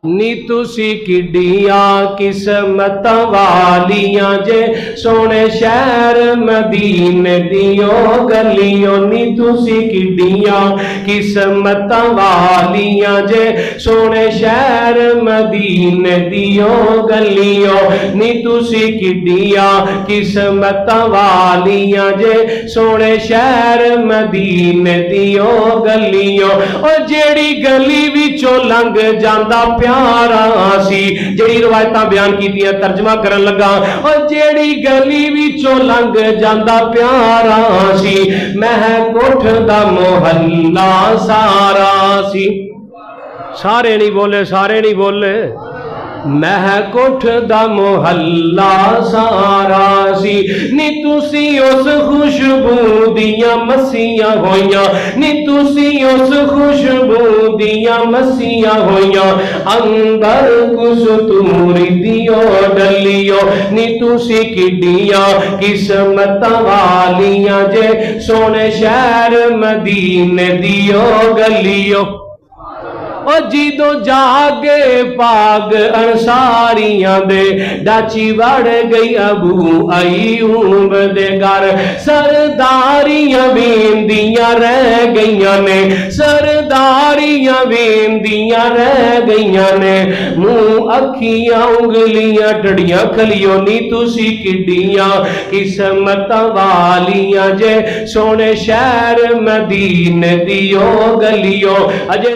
नी तुसी किड्डियां किस्मत वालियां जे सोने शहर मदीने दियो गलियों। नी तुसी किड्डियां किस्मत वालियां जे सोने शहर मदीने दियो गलियों। नी तुसी किड्डियां किस्मत वालियां जे सोने शहर मदीने दियो गलियों। और जेड़ी गली विचों लंघ जांदा प्यारा सी, जेड़ी रवायतां बयान कीतियां तर्जमा करन लगा। और जेड़ी गली विचों लंघ जांदा प्यारा सी, महक उठदा मोहल्ला सारा सी। सारे नहीं बोले, सारे नहीं बोले। महक उठदा मोहल्ला सारा सी। नी तुसी उस खुशबू दियां मसीयां होइयां, नी तुसी उस खुशबू दियां मसीयां होइयां। अंदर कसूरी दियो डलियो। नी तुसी किड्डियां किस्मत वालियां जे सोने शहर मदीने दियो गलियो। और जिदों जागे पाग अंसारियां दे डाची वड़ गई अबू अयूब दे घर। सरदारियां वेंदियां रह गईयां ने, सरदारियां वेंदियां रह गईयां ने। मुंह अखियां उंगलियां टड़ियां खलियो। नी तुसी किड्डियां किस्मत वालियां जे सोने शहर मदीने दियो गलियो। अजे